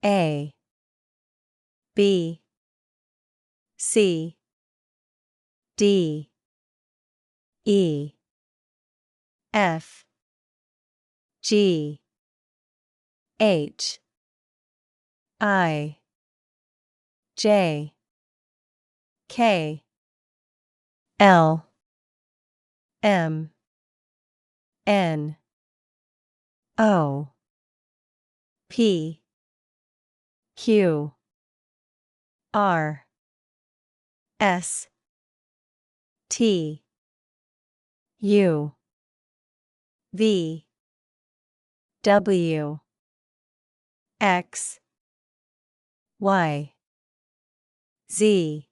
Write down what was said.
A B C D E F G H I J K L M N O P Q R S T U V W X Y Z